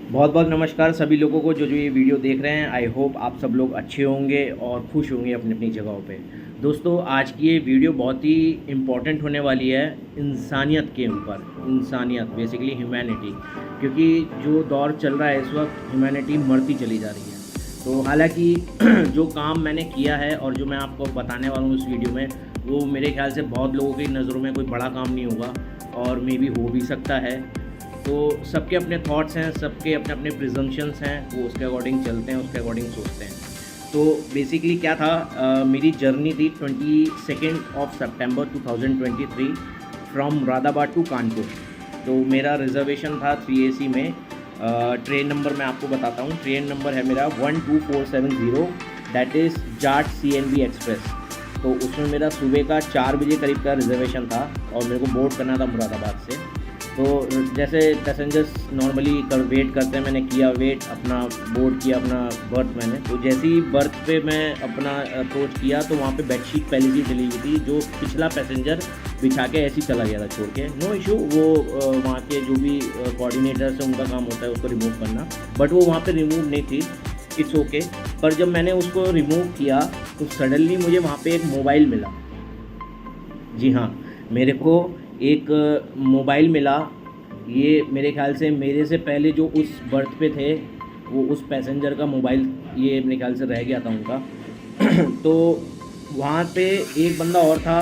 बहुत बहुत नमस्कार सभी लोगों को जो ये वीडियो देख रहे हैं। आई होप आप सब लोग अच्छे होंगे और खुश होंगे अपनी अपनी जगहों पे। दोस्तों, आज की ये वीडियो बहुत ही इम्पोर्टेंट होने वाली है इंसानियत के ऊपर। इंसानियत बेसिकली ह्यूमैनिटी, क्योंकि जो दौर चल रहा है इस वक्त ह्यूमैनिटी मरती चली जा रही है। तो हालांकि जो काम मैंने किया है और जो मैं आपको बताने वाला हूँ इस वीडियो में, वो मेरे ख्याल से बहुत लोगों की नज़रों में कोई बड़ा काम नहीं होगा और मे बी हो भी सकता है। तो सबके अपने थॉट्स हैं, सबके अपने अपने प्रिजम्पशंस हैं, वो उसके अकॉर्डिंग चलते हैं, उसके अकॉर्डिंग सोचते हैं। तो बेसिकली क्या था, मेरी जर्नी थी 22 सितंबर 2023 फ्रॉम मुरादाबाद टू कानपुर। तो मेरा रिजर्वेशन था 3AC में। ट्रेन नंबर मैं आपको बताता हूँ। ट्रेन नंबर है मेरा 12470, that is Jat CNB express. तो उसमें मेरा सुबह का 4 बजे करीब का रिजर्वेशन था और मेरे को बोर्ड करना था मुरादाबाद से। तो जैसे पैसेंजर्स नॉर्मली वेट करते हैं, मैंने किया वेट, अपना बोर्ड किया, अपना बर्थ मैंने। तो जैसे ही बर्थ पे मैं अपना अप्रोच किया तो वहाँ पे बेडशीट पहले से डली हुई थी, जो पिछला पैसेंजर बिछा के ऐसे ही चला गया था छोड़ के। नो इशू, वो वहाँ के जो भी कोऑर्डिनेटर्स हैं उनका काम होता है उसको रिमूव करना, बट वो वहाँ पे रिमूव नहीं थी। It's okay. पर जब मैंने उसको रिमूव किया तो सडनली मुझे वहाँ पे एक मोबाइल मिला। जी हाँ, मेरे को एक मोबाइल मिला। ये मेरे ख्याल से मेरे से पहले जो उस बर्थ पे थे, वो उस पैसेंजर का मोबाइल ये मेरे ख्याल से रह गया था उनका। तो वहाँ पे एक बंदा और था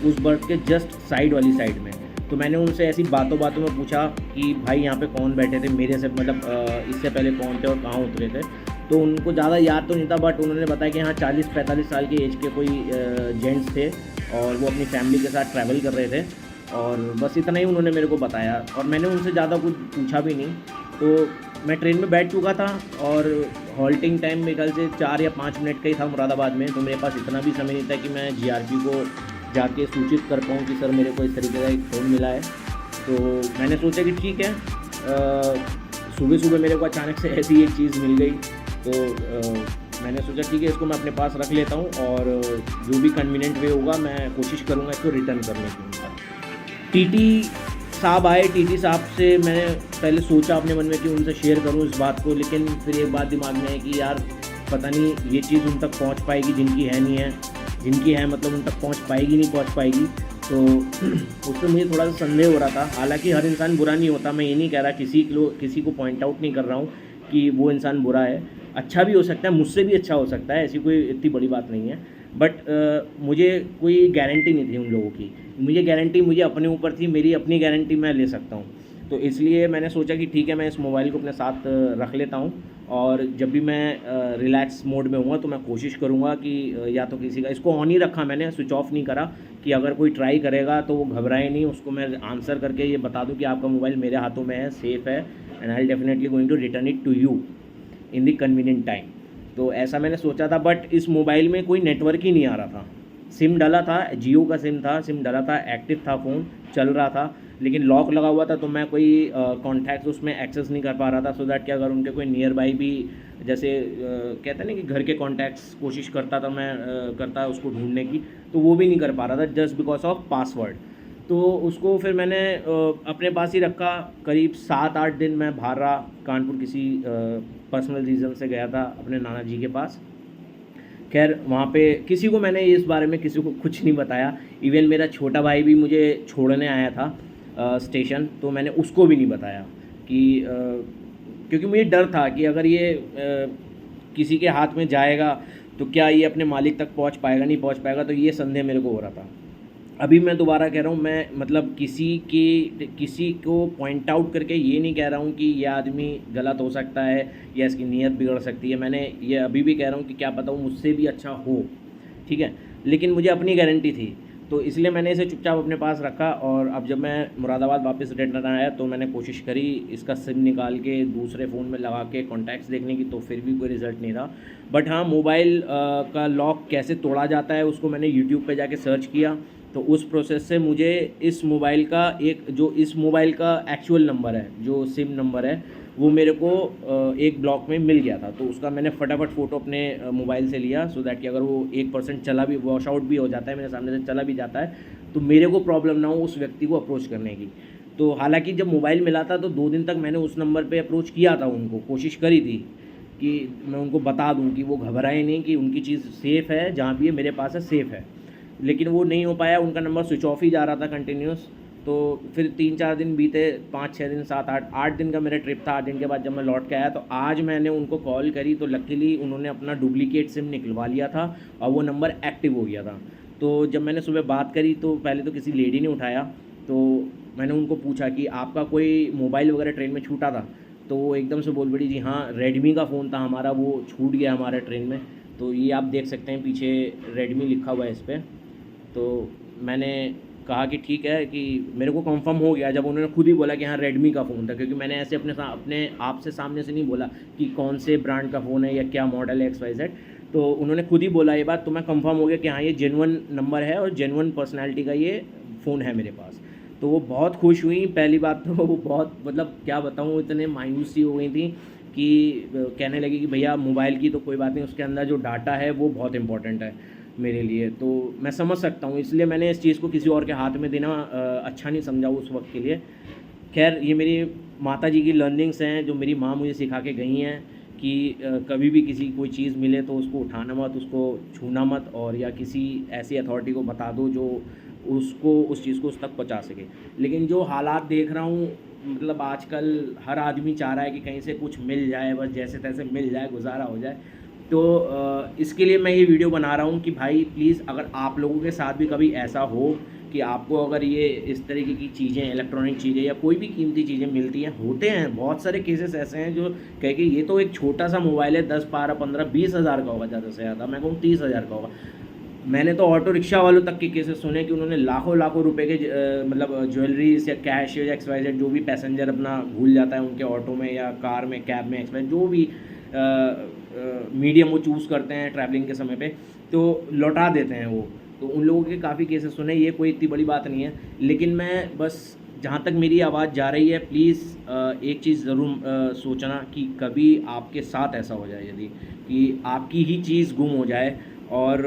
उस बर्थ के जस्ट साइड वाली साइड में। तो मैंने उनसे ऐसी बातों बातों में पूछा कि भाई यहाँ पे कौन बैठे थे मेरे से, मतलब इससे पहले कौन थे और कहाँ उतरे थे। तो उनको ज़्यादा याद तो नहीं था, बट उन्होंने बताया कि हाँ 40-45 साल की एज के कोई जेंट्स थे और वो अपनी फैमिली के साथ ट्रैवल कर रहे थे। और बस इतना ही उन्होंने मेरे को बताया और मैंने उनसे ज़्यादा कुछ पूछा भी नहीं। तो मैं ट्रेन में बैठ चुका था और हॉल्टिंग टाइम मेरे ख्याल से 4 या 5 मिनट का ही था मुरादाबाद में। तो मेरे पास इतना भी समय नहीं था कि मैं GRP को जाके सूचित कर पाऊँ कि सर मेरे को इस तरीके का एक फ़ोन मिला है। तो मैंने सोचा कि ठीक है, सुबह सुबह मेरे को अचानक से ऐसी एक चीज़ मिल गई। तो मैंने सोचा ठीक है, इसको मैं अपने पास रख लेता हूँ और जो भी कन्वीनियंट वे होगा मैं कोशिश करूँगा इसको रिटर्न करने की। TT साहब आए। TT साहब से मैंने पहले सोचा अपने मन में कि उनसे शेयर करूं इस बात को, लेकिन फिर एक बात दिमाग में है कि यार पता नहीं ये चीज़ उन तक पहुंच पाएगी, जिनकी है नहीं है, जिनकी है मतलब उन तक पहुंच पाएगी नहीं पहुंच पाएगी। तो उससे मुझे थोड़ा सा संदेह हो रहा था। हालांकि हर इंसान बुरा नहीं होता, मैं ये नहीं कह रहा, किसी को पॉइंट आउट नहीं कर रहा हूँ कि वो इंसान बुरा है। अच्छा भी हो सकता है, मुझसे भी अच्छा हो सकता है, ऐसी कोई इतनी बड़ी बात नहीं है। बट मुझे कोई गारंटी नहीं थी उन लोगों की। मुझे गारंटी मुझे अपने ऊपर थी, मेरी अपनी गारंटी मैं ले सकता हूँ। तो इसलिए मैंने सोचा कि ठीक है, मैं इस मोबाइल को अपने साथ रख लेता हूँ और जब भी मैं रिलैक्स मोड में हूँ तो मैं कोशिश करूँगा कि या तो किसी का, इसको ऑन ही रखा मैंने, स्विच ऑफ नहीं करा, कि अगर कोई ट्राई करेगा तो वो घबराए नहीं, उसको मैं आंसर करके ये बता दूँ कि आपका मोबाइल मेरे हाथों में है, सेफ़ है, and I definitely going to return it to you in the convenient time. तो ऐसा मैंने सोचा था, बट इस मोबाइल में कोई नेटवर्क ही नहीं आ रहा था। सिम डाला था, जियो का सिम था, सिम डाला था, एक्टिव था, फ़ोन चल रहा था, लेकिन लॉक लगा हुआ था। तो मैं कोई कॉन्टैक्ट्स उसमें एक्सेस नहीं कर पा रहा था, सो दैट कि अगर उनके कोई नियर बाई भी, जैसे कहते हैं ना कि घर के कॉन्टैक्ट्स कोशिश करता था मैं, करता उसको ढूंढने की, तो वो भी नहीं कर पा रहा था जस्ट बिकॉज ऑफ पासवर्ड। तो उसको फिर मैंने अपने पास ही रखा। करीब 7-8 दिन मैं बाहर रहा कानपुर, किसी पर्सनल रीज़न से गया था अपने नाना जी के पास। खैर वहाँ पे किसी को मैंने इस बारे में किसी को कुछ नहीं बताया। इवन मेरा छोटा भाई भी मुझे छोड़ने आया था स्टेशन, तो मैंने उसको भी नहीं बताया कि क्योंकि मुझे डर था कि अगर ये किसी के हाथ में जाएगा तो क्या ये अपने मालिक तक पहुँच पाएगा, नहीं पहुँच पाएगा, तो ये संदेह मेरे को हो रहा था। अभी मैं दोबारा कह रहा हूँ, मैं मतलब किसी को पॉइंट आउट करके ये नहीं कह रहा हूँ कि ये आदमी गलत हो सकता है या इसकी नीयत बिगड़ सकती है। मैंने ये अभी भी कह रहा हूँ कि क्या पता वो मुझसे भी अच्छा हो, ठीक है, लेकिन मुझे अपनी गारंटी थी, तो इसलिए मैंने इसे चुपचाप अपने पास रखा। और अब जब मैं मुरादाबाद वापस रिटर्न आया तो मैंने कोशिश करी इसका सिम निकाल के दूसरे फ़ोन में लगा के कॉन्टैक्ट्स देखने की, तो फिर भी कोई रिज़ल्ट नहीं रहा। बट हाँ, मोबाइल का लॉक कैसे तोड़ा जाता है उसको मैंने यूट्यूब पे जाके सर्च किया। तो उस प्रोसेस से मुझे इस मोबाइल का इस मोबाइल का एक्चुअल नंबर है, जो सिम नंबर है, वो मेरे को एक ब्लॉक में मिल गया था। तो उसका मैंने फटाफट फ़ोटो अपने मोबाइल से लिया, सो दैट कि अगर वो 1% चला भी, वॉश आउट भी हो जाता है, मेरे सामने से चला भी जाता है, तो मेरे को प्रॉब्लम ना हो उस व्यक्ति को अप्रोच करने की। तो हालांकि जब मोबाइल मिला था तो 2 दिन तक मैंने उस नंबर पे अप्रोच किया था, उनको कोशिश करी थी कि मैं उनको बता दूं कि वो घबराए नहीं, कि उनकी चीज़ सेफ़ है, जहाँ भी है मेरे पास है, सेफ़ है। लेकिन वो नहीं हो पाया, उनका नंबर स्विच ऑफ ही जा रहा था कंटिन्यूस। तो फिर 3-4 दिन बीते, 5-6 दिन, 7-8 दिन का मेरा ट्रिप था। 8 दिन के बाद जब मैं लौट के आया तो आज मैंने उनको कॉल करी तो लकीली उन्होंने अपना डुप्लीकेट सिम निकलवा लिया था और वो नंबर एक्टिव हो गया था। तो जब मैंने सुबह बात करी तो पहले तो किसी लेडी ने उठाया, तो मैंने उनको पूछा कि आपका कोई मोबाइल वगैरह ट्रेन में छूटा था? तो वो एकदम से बोल पड़ी, जी हाँ, रेडमी का फ़ोन था हमारा, वो छूट गया हमारे ट्रेन में। तो ये आप देख सकते हैं पीछे रेडमी लिखा हुआ है इस पर। तो मैंने कहा कि ठीक है, कि मेरे को कंफर्म हो गया जब उन्होंने खुद ही बोला कि हाँ रेडमी का फ़ोन था, क्योंकि मैंने ऐसे अपने आप से सामने से नहीं बोला कि कौन से ब्रांड का फ़ोन है या क्या मॉडल है XYZ। तो उन्होंने खुद ही बोला ये बात, तो मैं कंफर्म हो गया कि हाँ ये जेन्युइन नंबर है और जेन्युइन पर्सनैलिटी का ये फ़ोन है मेरे पास। तो वो बहुत खुश हुई। पहली बात तो वो बहुत, मतलब क्या बताऊँ, इतने मायूस सी हो गई थी कि कहने लगी कि भैया मोबाइल की तो कोई बात नहीं, उसके अंदर जो डाटा है वो बहुत इंपॉर्टेंट है मेरे लिए। तो मैं समझ सकता हूँ, इसलिए मैंने इस चीज़ को किसी और के हाथ में देना अच्छा नहीं समझा उस वक्त के लिए। खैर, ये मेरी माता जी की लर्निंग्स हैं जो मेरी माँ मुझे सिखा के गई हैं कि कभी भी किसी कोई चीज़ मिले तो उसको उठाना मत, उसको छूना मत, और या किसी ऐसी अथॉरिटी को बता दो जो उसको उस चीज़ को उस तक पहुँचा सके। लेकिन जो हालात देख रहा हूँ, मतलब आजकल हर आदमी चाह रहा है कि कहीं से कुछ मिल जाए, बस जैसे तैसे मिल जाए, गुजारा हो जाए। तो इसके लिए मैं ये वीडियो बना रहा हूँ कि भाई प्लीज़, अगर आप लोगों के साथ भी कभी ऐसा हो कि आपको अगर ये इस तरीके की चीज़ें, इलेक्ट्रॉनिक चीज़ें या कोई भी कीमती चीज़ें मिलती हैं, होते हैं बहुत सारे केसेस ऐसे हैं जो कह के ये तो एक छोटा सा मोबाइल है, 10, 12, 15, 20 हज़ार का होगा ज़्यादा से ज़्यादा, मैं कहूँ 30 हज़ार का होगा। मैंने तो ऑटो रिक्शा वालों तक के केसेस सुने कि उन्होंने लाखों लाखों रुपए के मतलब ज्वेलरीज या कैश या XYZ, जो भी पैसेंजर अपना भूल जाता है उनके ऑटो में या कार में, कैब में, XYZ जो भी मीडियम वो चूज़ करते हैं ट्रैवलिंग के समय पे, तो लौटा देते हैं वो। तो उन लोगों के काफ़ी केसेस सुने, ये कोई इतनी बड़ी बात नहीं है। लेकिन मैं बस, जहाँ तक मेरी आवाज़ जा रही है, प्लीज़ एक चीज़ ज़रूर सोचना कि कभी आपके साथ ऐसा हो जाए, यदि कि आपकी ही चीज़ गुम हो जाए, और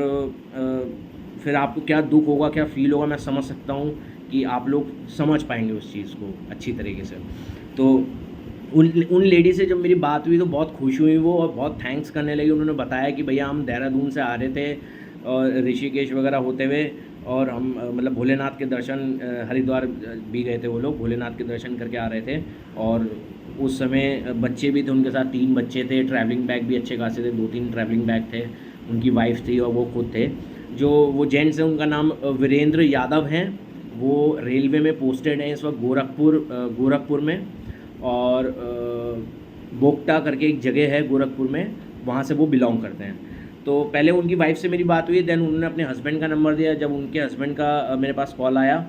फिर आपको क्या दुख होगा, क्या फ़ील होगा, मैं समझ सकता हूँ कि आप लोग समझ पाएंगे उस चीज़ को अच्छी तरीके से। तो उन लेडी से जब मेरी बात हुई तो बहुत खुश हुई वो, और बहुत थैंक्स करने लगी। उन्होंने बताया कि भैया हम देहरादून से आ रहे थे और ऋषिकेश वगैरह होते हुए, और हम मतलब भोलेनाथ के दर्शन, हरिद्वार भी गए थे वो लोग, भोलेनाथ के दर्शन करके आ रहे थे। और उस समय बच्चे भी थे उनके साथ, 3 बच्चे थे, ट्रैवलिंग बैग भी अच्छे खासे थे, 2-3 ट्रैवलिंग बैग थे, उनकी वाइफ थी और वो खुद थे। जो वो जेंट्स हैं उनका नाम वीरेंद्र यादव हैं, वो रेलवे में पोस्टेड हैं इस वक्त गोरखपुर में, और बोगटा करके एक जगह है गोरखपुर में, वहाँ से वो बिलोंग करते हैं। तो पहले उनकी वाइफ से मेरी बात हुई, देन उन्होंने अपने हस्बैंड का नंबर दिया। जब उनके हस्बैंड का मेरे पास कॉल आया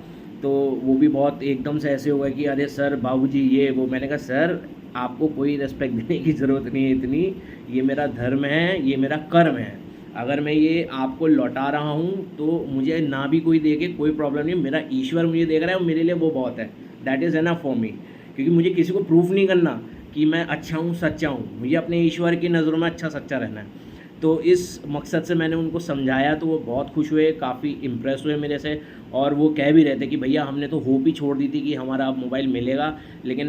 तो वो भी बहुत एकदम से ऐसे हो गए कि अरे सर, बाबूजी, ये वो। मैंने कहा सर, आपको कोई रिस्पेक्ट देने की ज़रूरत नहीं है इतनी, ये मेरा धर्म है, ये मेरा कर्म है। अगर मैं ये आपको लौटा रहा हूँ तो मुझे ना भी कोई देखे कोई प्रॉब्लम नहीं, मेरा ईश्वर मुझे देख रहा है और मेरे लिए वो बहुत है, that is enough for me. क्योंकि मुझे किसी को प्रूफ नहीं करना कि मैं अच्छा हूँ, सच्चा हूँ, मुझे अपने ईश्वर की नज़रों में अच्छा सच्चा रहना है। तो इस मकसद से मैंने उनको समझाया, तो वो बहुत खुश हुए, काफ़ी इम्प्रेस हुए मेरे से, और वो कह भी रहे थे कि भैया हमने तो होप ही छोड़ दी थी कि हमारा अब मोबाइल मिलेगा, लेकिन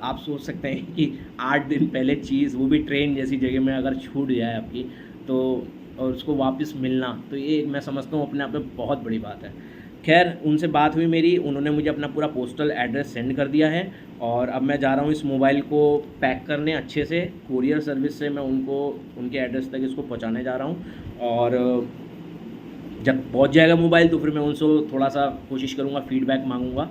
आप सोच सकते हैं कि 8 दिन पहले चीज़, वो भी ट्रेन जैसी जगह में, अगर छूट जाए आपकी तो, और उसको वापस मिलना, तो ये मैं समझता हूँ अपने आप में बहुत बड़ी बात है। खैर, उनसे बात हुई मेरी, उन्होंने मुझे अपना पूरा पोस्टल एड्रेस सेंड कर दिया है, और अब मैं जा रहा हूँ इस मोबाइल को पैक करने अच्छे से, कुरियर सर्विस से मैं उनको उनके एड्रेस तक इसको पहुँचाने जा रहा हूँ। और जब पहुँच जाएगा मोबाइल तो फिर मैं उनसे थोड़ा सा कोशिश करूँगा, फीडबैक मांगूँगा।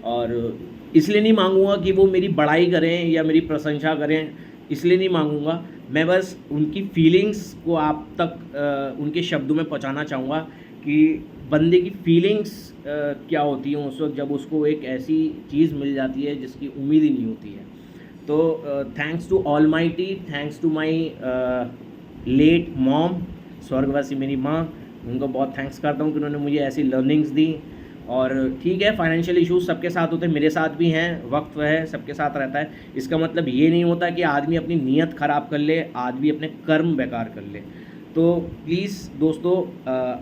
और इसलिए नहीं मांगूँगा कि वो मेरी बड़ाई करें या मेरी प्रशंसा करें, इसलिए नहीं मांगूँगा, मैं बस उनकी फीलिंग्स को आप तक उनके शब्दों में पहुँचाना चाहूँगा कि बंदे की फीलिंग्स क्या होती हैं उस वक्त जब उसको एक ऐसी चीज़ मिल जाती है जिसकी उम्मीद ही नहीं होती है। तो thanks to almighty, thanks to my late mom, स्वर्गवासी मेरी माँ, उनको बहुत थैंक्स करता हूँ कि उन्होंने मुझे ऐसी लर्निंग्स दी। और ठीक है, फाइनेंशियल इश्यूज सबके साथ होते हैं, मेरे साथ भी हैं, वक्त है सबके साथ रहता है। इसका मतलब ये नहीं होता कि आदमी अपनी नीयत ख़राब कर ले, आदमी अपने कर्म बेकार कर ले। तो प्लीज़ दोस्तों,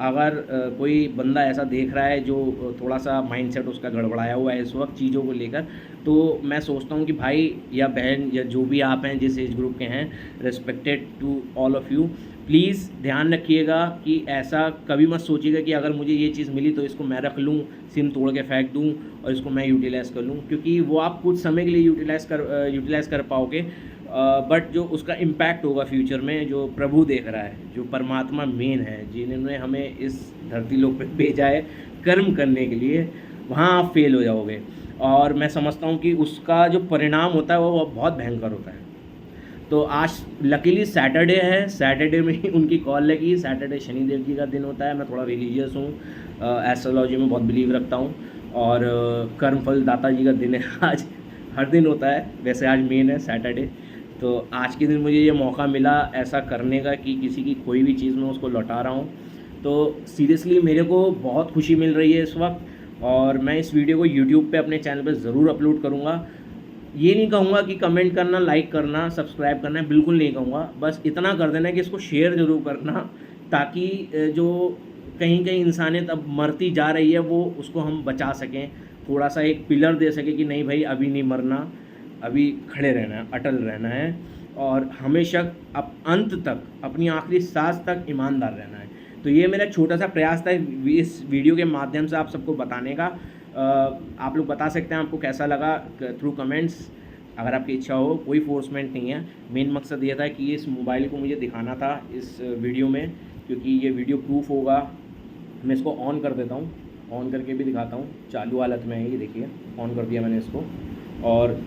अगर कोई बंदा ऐसा देख रहा है जो थोड़ा सा माइंडसेट उसका गड़बड़ाया हुआ है इस वक्त चीज़ों को लेकर, तो मैं सोचता हूँ कि भाई या बहन या जो भी आप हैं जिस एज ग्रुप के हैं, respected to all of you, please ध्यान रखिएगा कि ऐसा कभी मत सोचिएगा कि अगर मुझे ये चीज़ मिली तो इसको मैं रख लूँ, सिम तोड़ के फेंक दूँ और इसको मैं यूटिलाइज़ कर लूँ, क्योंकि वो आप कुछ समय के लिए यूटिलाइज़ कर पाओगे, बट जो उसका इम्पैक्ट होगा फ्यूचर में, जो प्रभु देख रहा है, जो परमात्मा मेन है, जिन्होंने हमें इस धरती लोक पे भेजा है कर्म करने के लिए, वहाँ आप फेल हो जाओगे। और मैं समझता हूँ कि उसका जो परिणाम होता है वो बहुत भयंकर होता है। तो आज लकीली सैटरडे है, सैटरडे में ही उनकी कॉल लगी। सैटरडे शनिदेव जी का दिन होता है। मैं थोड़ा रिलीजियस हूँ, एस्ट्रोलॉजी में बहुत बिलीव रखता हूँ, और कर्मफल दाता जी का दिन है आज। हर दिन होता है, वैसे आज मेन है सैटरडे। तो आज के दिन मुझे ये मौका मिला ऐसा करने का कि किसी की कोई भी चीज़ मैं उसको लौटा रहा हूँ, तो सीरियसली मेरे को बहुत खुशी मिल रही है इस वक्त। और मैं इस वीडियो को यूट्यूब पे अपने चैनल पे ज़रूर अपलोड करूँगा। ये नहीं कहूँगा कि कमेंट करना, लाइक करना, सब्सक्राइब करना, बिल्कुल नहीं कहूँगा। बस इतना कर देना कि इसको शेयर ज़रूर करना, ताकि जो कहीं कहीं इंसानियत अब मरती जा रही है वो उसको हम बचा सकें, थोड़ा सा एक पिलर दे सकें कि नहीं भाई अभी नहीं मरना, अभी खड़े रहना है, अटल रहना है, और हमेशा अब अंत तक, अपनी आखिरी सांस तक ईमानदार रहना है। तो ये मेरा छोटा सा प्रयास था इस वीडियो के माध्यम से आप सबको बताने का। आप लोग बता सकते हैं आपको कैसा लगा थ्रू कमेंट्स, अगर आपकी इच्छा हो। कोई फोर्समेंट नहीं है, मेन मकसद ये था कि इस मोबाइल को मुझे दिखाना था इस वीडियो में, क्योंकि ये वीडियो प्रूफ होगा। मैं इसको ऑन कर देता हूँ, ऑन करके भी दिखाता हूँ, चालू हालत में है ये, देखिए ऑन कर दिया मैंने इसको। और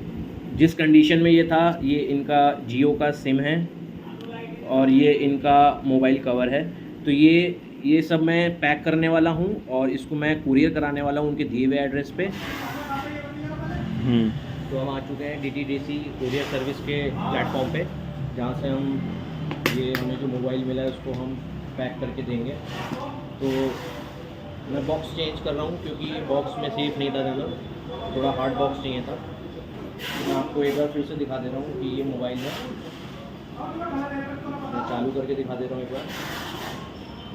जिस कंडीशन में ये था, ये इनका जियो का सिम है और ये इनका मोबाइल कवर है। तो ये सब मैं पैक करने वाला हूँ और इसको मैं कुरियर कराने वाला हूँ उनके दिए हुए एड्रेस पे। तो हम आ चुके हैं DTDC कुरियर सर्विस के प्लेटफॉर्म पे, जहाँ से हमें जो मोबाइल मिला है उसको हम पैक करके देंगे। तो मैं बॉक्स चेंज कर रहा हूँ क्योंकि बॉक्स में सेफ नहीं था जाना, थोड़ा हार्ड बॉक्स चाहिए था। मैं आपको एक बार फिर से दिखा दे रहा हूँ कि ये मोबाइल है, मैं चालू करके दिखा दे रहा हूँ एक बार।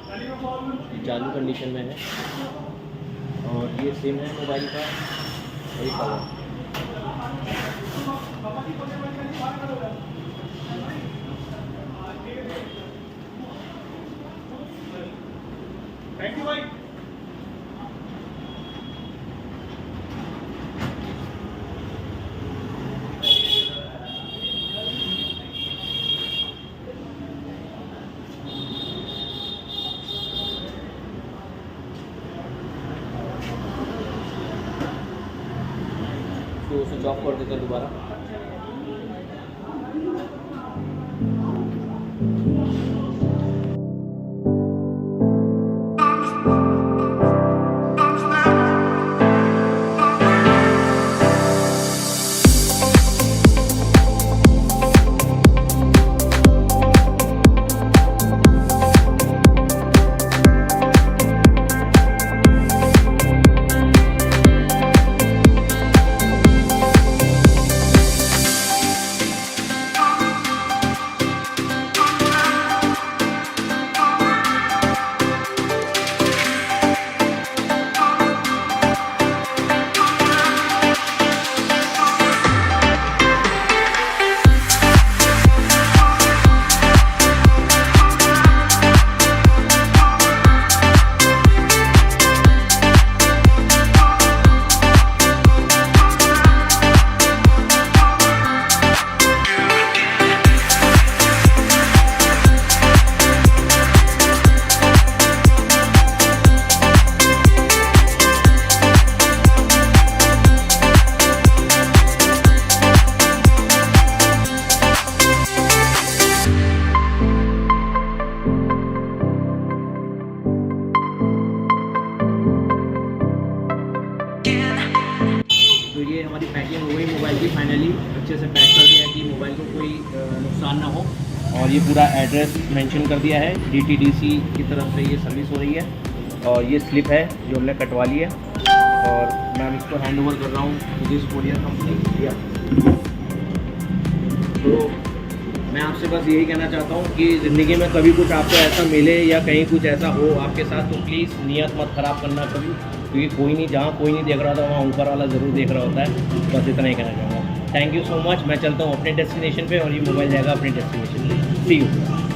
ये चालू कंडीशन में है और ये सिम है मोबाइल का और ये कवर। थैंक यू भाई। तो स्विच ऑफ कर देते हैं दोबारा। तो ये हमारी पैकिंग हो गई मोबाइल की, फाइनली अच्छे से पैक कर दिया कि मोबाइल को कोई नुकसान ना हो। और ये पूरा एड्रेस मेंशन कर दिया है, DTDC की तरफ से ये सर्विस हो रही है। और ये स्लिप है जो हमने कटवा ली है और मैं इसको हैंड ओवर कर रहा हूँ दिस कुरियर कंपनी। तो मैं आप आपसे बस यही कहना चाहता हूँ कि ज़िंदगी में कभी कुछ आपको ऐसा मिले या कहीं कुछ ऐसा हो आपके साथ, तो प्लीज़ नियत मत ख़राब करना कभी, क्योंकि कोई नहीं, जहाँ कोई नहीं देख रहा था वहाँ ऊपर वाला ज़रूर देख रहा होता है। बस इतना ही कहना चाहूँगा। Thank you so much. मैं चलता हूँ अपने डेस्टिनेशन पे और ये मोबाइल जाएगा अपने डेस्टिनेशन पे। सी यू।